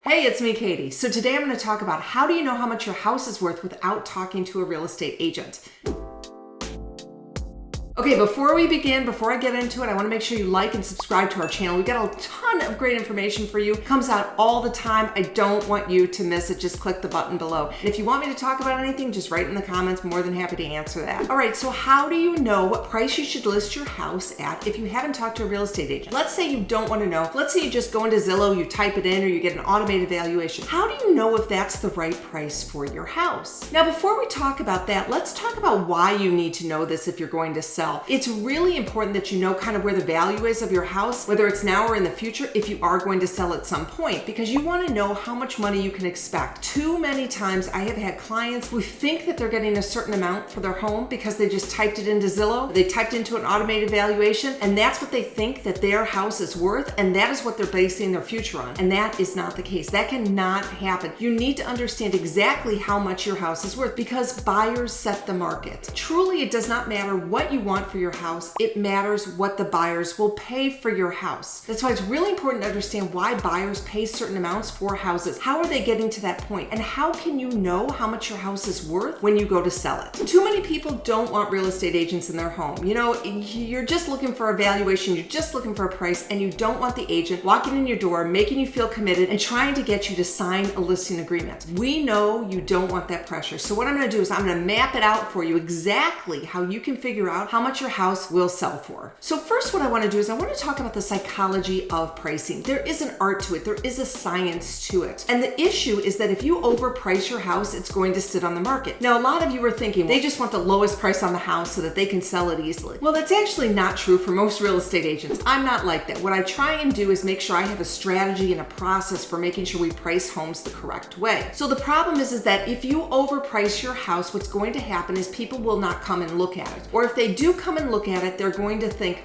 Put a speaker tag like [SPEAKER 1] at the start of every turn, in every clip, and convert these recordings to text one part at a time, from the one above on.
[SPEAKER 1] Hey, it's me, Katie. So today I'm going to talk about how do you know how much your house is worth without talking to a real estate agent. Okay, before I get into it, I want to make sure you like and subscribe to our channel. We've got a ton of great information for you. It comes out all the time. I don't want you to miss it. Just click the button below. And if you want me to talk about anything, just write in the comments. More than happy to answer that. All right, so how do you know what price you should list your house at if you haven't talked to a real estate agent? Let's say you don't want to know. Let's say you just go into Zillow, you type it in, or you get an automated valuation. How do you know if that's the right price for your house? Now, before we talk about that, let's talk about why you need to know this if you're going to sell. It's really important that you know kind of where the value is of your house, whether it's now or in the future, if you are going to sell at some point, because you want to know how much money you can expect. Too many times I have had clients who think that they're getting a certain amount for their home because they just typed it into Zillow, they typed into an automated valuation, and that's what they think that their house is worth, and that is what they're basing their future on. And that is not the case. That cannot happen. You need to understand exactly how much your house is worth because buyers set the market. Truly, it does not matter what you want for your house, it matters what the buyers will pay for your house. That's why it's really important to understand why buyers pay certain amounts for houses. How are they getting to that point? And how can you know how much your house is worth when you go to sell it? Too many people don't want real estate agents in their home. You know, you're just looking for a valuation, you're just looking for a price, and you don't want the agent walking in your door, making you feel committed, and trying to get you to sign a listing agreement. We know you don't want that pressure. So what I'm gonna do is I'm gonna map it out for you exactly how you can figure out how much your house will sell for. So first, what I want to do is I want to talk about the psychology of pricing. There is an art to it. There is a science to it. And the issue is that if you overprice your house, it's going to sit on the market. Now, a lot of you are thinking they just want the lowest price on the house so that they can sell it easily. Well, that's actually not true for most real estate agents. I'm not like that. What I try and do is make sure I have a strategy and a process for making sure we price homes the correct way. So the problem is that if you overprice your house, what's going to happen is people will not come and look at it. Or if they do come and look at it, they're going to think,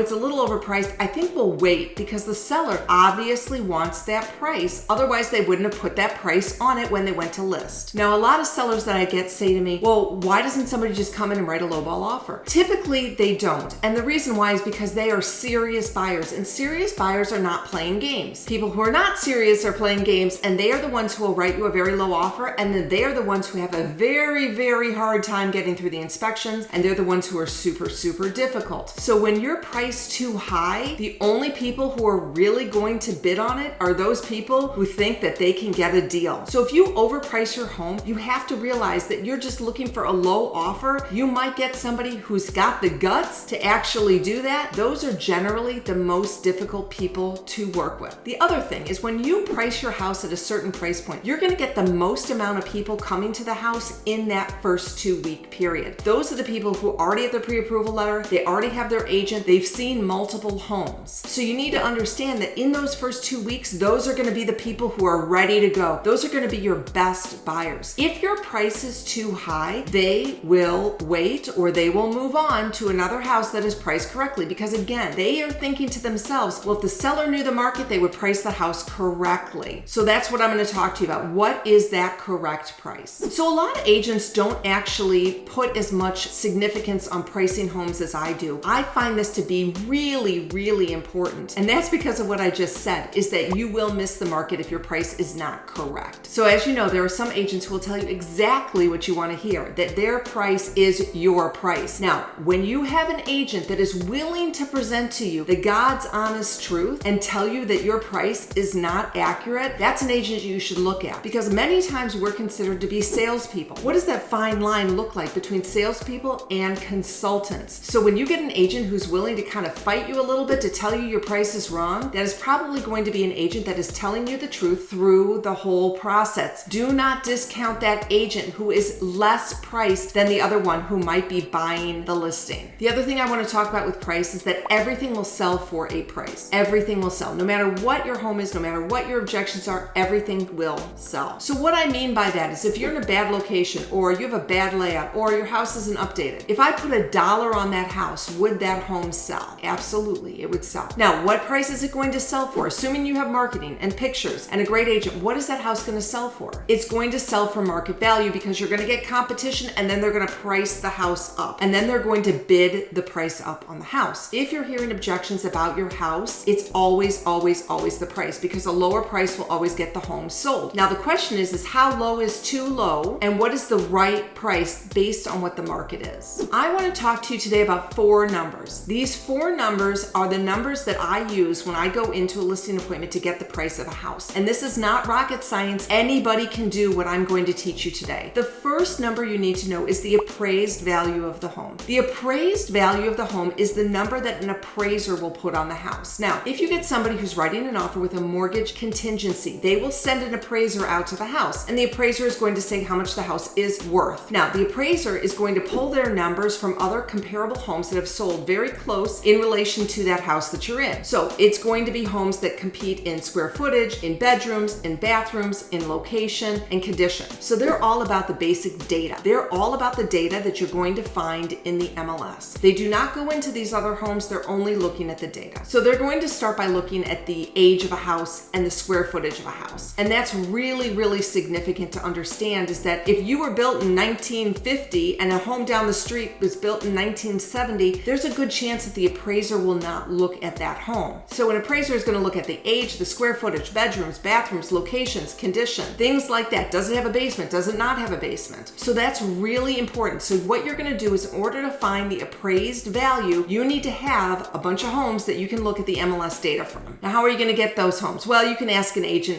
[SPEAKER 1] it's a little overpriced. I think we'll wait because the seller obviously wants that price. Otherwise, they wouldn't have put that price on it when they went to list. Now, a lot of sellers that I get say to me, well, why doesn't somebody just come in and write a lowball offer? Typically, they don't. And the reason why is because they are serious buyers, and serious buyers are not playing games. People who are not serious are playing games, and they are the ones who will write you a very low offer, and then they are the ones who have a very, very hard time getting through the inspections, and they're the ones who are super, super difficult. So when you're priced too high, the only people who are really going to bid on it are those people who think that they can get a deal. So if you overprice your home, you have to realize that you're just looking for a low offer. You might get somebody who's got the guts to actually do that. Those are generally the most difficult people to work with. The other thing is when you price your house at a certain price point, you're going to get the most amount of people coming to the house in that first 2-week period. Those are the people who already have their pre-approval letter, they already have their agent, they've seen multiple homes. So you need to understand that in those first 2 weeks, those are going to be the people who are ready to go. Those are going to be your best buyers. If your price is too high, they will wait or they will move on to another house that is priced correctly because again, they are thinking to themselves, well, if the seller knew the market, they would price the house correctly. So that's what I'm going to talk to you about. What is that correct price? So a lot of agents don't actually put as much significance on pricing homes as I do. I find this to be really, really important. And that's because of what I just said, is that you will miss the market if your price is not correct. So as you know, there are some agents who will tell you exactly what you want to hear, that their price is your price. Now, when you have an agent that is willing to present to you the God's honest truth and tell you that your price is not accurate, that's an agent you should look at because many times we're considered to be salespeople. What does that fine line look like between salespeople and consultants? So when you get an agent who's willing to kind of fight you a little bit to tell you your price is wrong, that is probably going to be an agent that is telling you the truth through the whole process. Do not discount that agent who is less priced than the other one who might be buying the listing. The other thing I want to talk about with price is that everything will sell for a price. Everything will sell. No matter what your home is, no matter what your objections are, everything will sell. So what I mean by that is if you're in a bad location or you have a bad layout or your house isn't updated, if I put a a dollar on that house, would that home sell? Absolutely, it would sell. Now, what price is it going to sell for? Assuming you have marketing and pictures and a great agent, what is that house going to sell for? It's going to sell for market value because you're going to get competition, and then they're going to price the house up, and then they're going to bid the price up on the house. If you're hearing objections about your house, it's always, always, always the price, because a lower price will always get the home sold. Now, the question is how low is too low, and what is the right price based on what the market is? I want to talk to you today about 4 numbers. These 4 numbers are the numbers that I use when I go into a listing appointment to get the price of a house. And this is not rocket science. Anybody can do what I'm going to teach you today. The first number you need to know is the appraised value of the home. The appraised value of the home is the number that an appraiser will put on the house. Now, if you get somebody who's writing an offer with a mortgage contingency, they will send an appraiser out to the house, and the appraiser is going to say how much the house is worth. Now, the appraiser is going to pull their numbers from other comparable homes that have sold very close in relation to that house that you're in. So it's going to be homes that compete in square footage, in bedrooms, in bathrooms, in location, and condition. So they're all about the basic data. They're all about the data that you're going to find in the MLS. They do not go into these other homes, they're only looking at the data. So they're going to start by looking at the age of a house and the square footage of a house. And that's really, really significant to understand, is that if you were built in 1950 and a home down the street was built in 1970, there's a good chance that the appraiser will not look at that home. So an appraiser is going to look at the age, the square footage, bedrooms, bathrooms, locations, condition, things like that. Does it have a basement? Does it not have a basement? So that's really important. So what you're going to do is, in order to find the appraised value, you need to have a bunch of homes that you can look at the MLS data from. Now, how are you going to get those homes? Well, you can ask an agent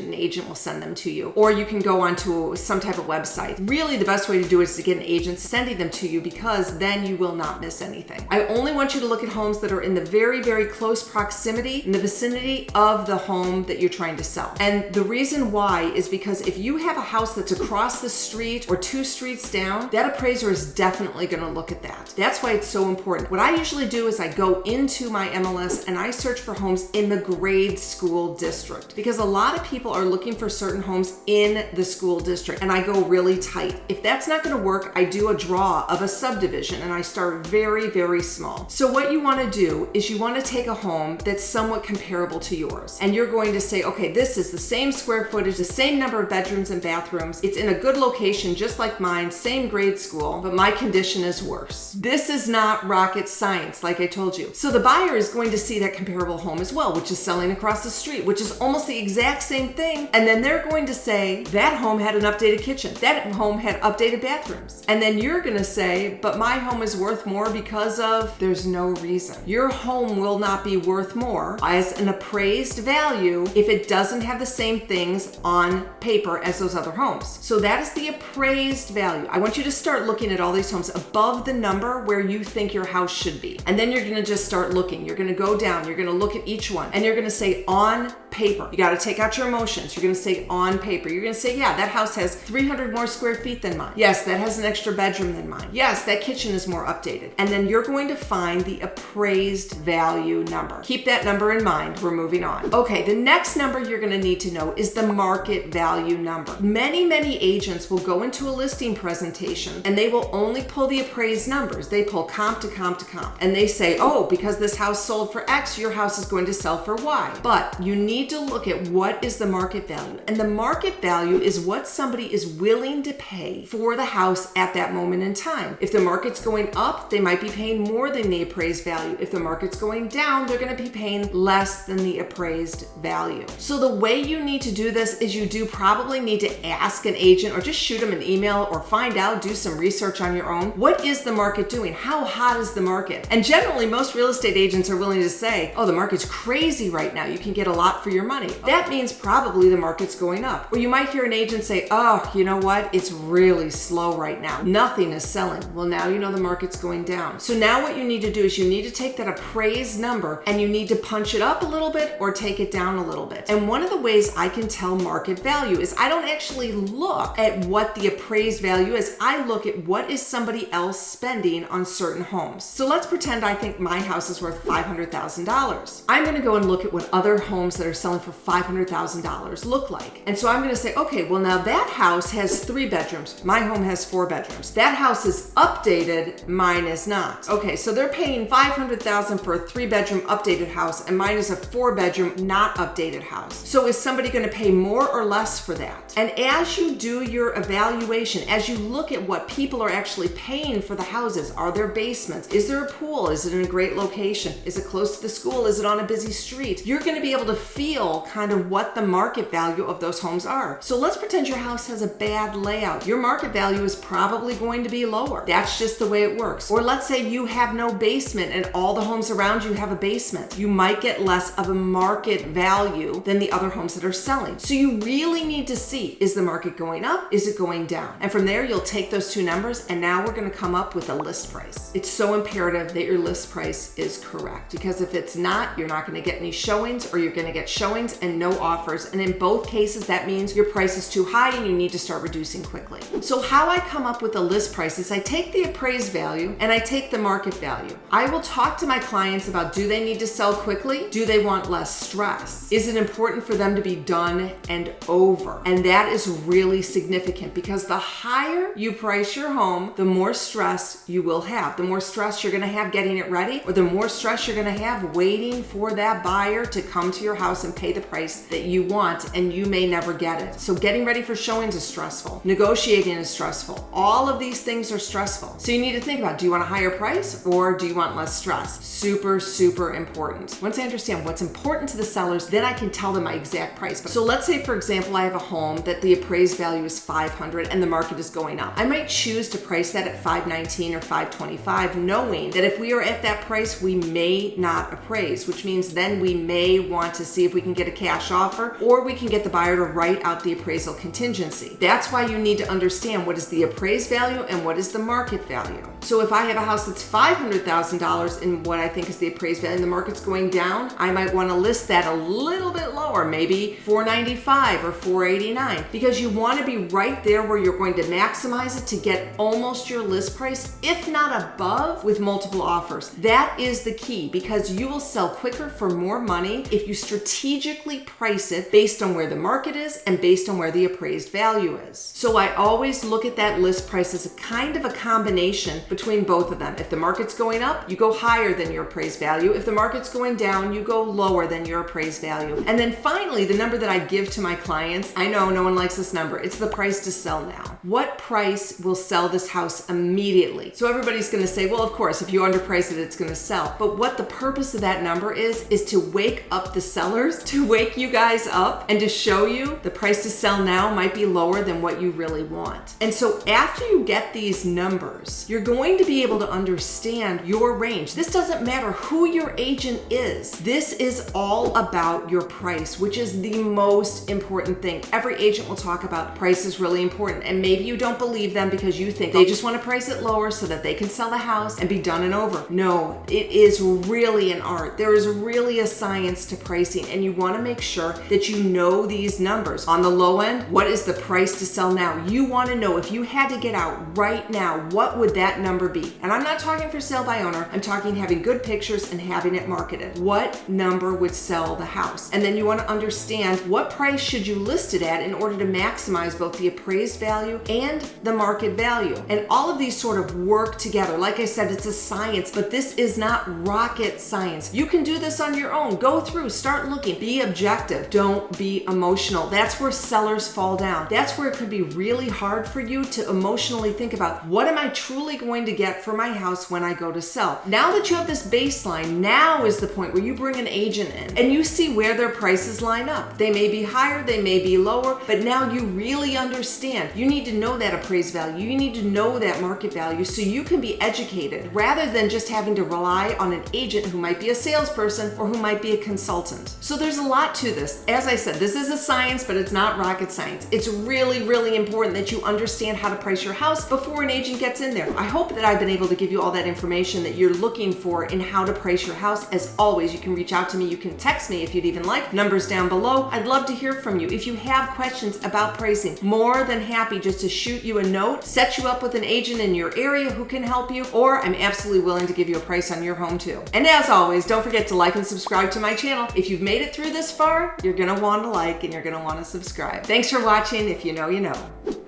[SPEAKER 1] will send them to you, or you can go onto some type of website. Really, the best way to do it is to get an agent sending them to you, because then you will not miss anything. I only want you to look at homes that are in the very, very close proximity, in the vicinity of the home that you're trying to sell. And the reason why is because if you have a house that's across the street or 2 streets down, that appraiser is definitely going to look at that. That's why it's so important. What I usually do is I go into my MLS and I search for homes in the grade school district, because a lot of people are looking for certain homes in the school district, and I go really tight. If that's not going to work, I do a draw of a subdivision and I start very, very small. So what you want to do is you want to take a home that's somewhat comparable to yours, and you're going to say, okay, this is the same square footage, the same number of bedrooms and bathrooms. It's in a good location, just like mine, same grade school, but my condition is worse. This is not rocket science, like I told you. So the buyer is going to see that comparable home as well, which is selling across the street, which is almost the exact same thing. And then they're going to say, that home had an updated kitchen. That home had updated bathrooms. And then you're going to say, but my home is worth more because of, there's no reason. Your home will not be worth more as an appraised value if it doesn't have the same things on paper as those other homes. So that is the appraised value. I want you to start looking at all these homes above the number where you think your house should be. And then you're going to just start looking. You're going to go down. You're going to look at each one, and you're going to say on paper. You got to take out your emotions. You're going to say on paper. You're going to say, yeah, that house has 300 more square feet than mine. Yes, that has an extra bedroom than mine. Yes, that kitchen is more updated. And then you're going to find the appraised value number. Keep that number in mind. We're moving on. Okay, the next number you're going to need to know is the market value number. Many, many agents will go into a listing presentation and they will only pull the appraised numbers. They pull comp to comp to comp. And they say, oh, because this house sold for X, your house is going to sell for Y. But you need to look at what is the market value. And the market value is what somebody is willing to pay for the house at that moment in time. If the market's going up, they might be paying more than the appraised value. If the market's going down, they're going to be paying less than the appraised value. So the way you need to do this is you do probably need to ask an agent, or just shoot them an email, or find out, do some research on your own. What is the market doing? How hot is the market? And generally, most real estate agents are willing to say, oh, the market's crazy right now. You can get a lot for your money. That means probably the market's going up. Or you might hear an agent say, oh, you know what? It's really slow right now. Nothing is selling. Well, now you know the market's going down. So now what you need to do is you need to take that appraised number and you need to punch it up a little bit or take it down a little bit. And one of the ways I can tell market value is I don't actually look at what the appraised value is. I look at what is somebody else spending on certain homes. So let's pretend I think my house is worth $500,000. I'm going to go and look at what other homes that are selling for $500,000 look like. And so I'm going to say, okay, well now that house has 3 bedrooms. My home has 4 bedrooms. That house is updated. mine is not. Okay, so they're paying $500,000 for a 3-bedroom updated house, and mine is a 4-bedroom not updated house. So is somebody going to pay more or less for that? And as you do your evaluation, as you look at what people are actually paying for the houses, are there basements? Is there a pool? Is it in a great location? Is it close to the school? Is it on a busy street? You're going to be able to feel kind of what the market value of those homes are. So let's pretend your house has a bad layout. Your market value is probably going to be lower. That's just the way it works. Or let's say you have no basement and all the homes around you have a basement. You might get less of a market value than the other homes that are selling. So you really need to see, is the market going up? Is it going down? And from there, you'll take those two numbers, and now we're going to come up with a list price. It's so imperative that your list price is correct, because if it's not, you're not going to get any showings, or you're going to get showings and no offers. And in both cases, that means your price is too high and you need to start reducing quickly. So how I come up with a list price is I take the appraised value and I take the market value. I will talk to my clients about, do they need to sell quickly? Do they want less stress? Is it important for them to be done and over? And that is really significant, because the higher you price your home, the more stress you will have. The more stress you're going to have getting it ready, or the more stress you're going to have waiting for that buyer to come to your house and pay the price that you want, and you may never get it. So getting ready for showings is stressful. Negotiating is stressful. All of these things are stressful. So you need to think about, do you want a higher price or do you want less stress? Super, super important. Once I understand what's important to the sellers, then I can tell them my exact price. So let's say, for example, I have a home that the appraised value is $500 and the market is going up. I might choose to price that at $519 or $525, knowing that if we are at that price, we may not appraise, which means then we may want to see if we can get a cash offer, or we can get the buyer to write out the appraisal contingency. That's why you need to understand what is the appraised value and what is the market value. So if I have a house that's $500,000 in what I think is the appraised value and the market's going down, I might want to list that a little bit lower, maybe $495 or $489, because you want to be right there where you're going to maximize it to get almost your list price, if not above, with multiple offers. That is the key, because you will sell quicker for more money if you strategically price it based on where the market is and based on where the appraised value is. So I always look at that list price as a kind of a combination between both of them. If the market's going up, you go higher than your appraised value. If the market's going down, you go lower than your appraised value. And then finally, the number that I give to my clients, I know no one likes this number, it's the price to sell now. What price will sell this house immediately? So everybody's going to say, well, of course, if you underprice it, it's going to sell. But what the purpose of that number is to wake up the sellers, to wake you guys up, and to show you the price to sell now might be lower than what you really want. And so after you get these numbers, you're going to be able to understand your range. This doesn't matter who your agent is. This is all about your price, which is the most important thing. Every agent will talk about price is really important, and maybe you don't believe them because you think they just want to price it lower so that they can sell the house and be done and over. No, it is really an art. There is really a science to pricing, and you want to make sure that you know these numbers. On the low end, what is the price to sell now? You want to know, if you had to get out right now, what would that number be? And I'm not talking for sale by owner. I'm talking having good pictures and having it marketed. What number would sell the house? And then you want to understand, what price should you list it at in order to maximize both the appraised value and the market value? And all of these sort of work together. Like I said, it's a science, but this is not rocket science. You can do this on your own. Go through, start looking, be objective. Don't be emotional. That's where sellers fall down. That's where it could be really hard for you to emotionally think about, what am I truly going to get for my house when I go to sell? Now that you have this baseline, now is the point where you bring an agent in and you see where their prices line up. They may be higher, they may be lower, but now you really understand. You need to know that appraised value. You need to know that market value so you can be educated, rather than just having to rely on an agent who might be a salesperson or who might be a consultant. So there's a lot to this. As I said, this is a science, but it's not rocket science. It's really, really important that you understand how to price your house before an agent gets in there. I hope that I've been able to give you all that information that you're looking for in how to price your house. As always, you can reach out to me. You can text me if you'd even like. Numbers down below. I'd love to hear from you. If you have questions about pricing, more than happy just to shoot you a note, set you up with an agent in your area who can help you, or I'm absolutely willing to give you a price on your home too. And as always, don't forget to like and subscribe to my channel. If you've made it through this far, you're gonna want to like and you're gonna want to subscribe. Thanks for watching. If you know, you know.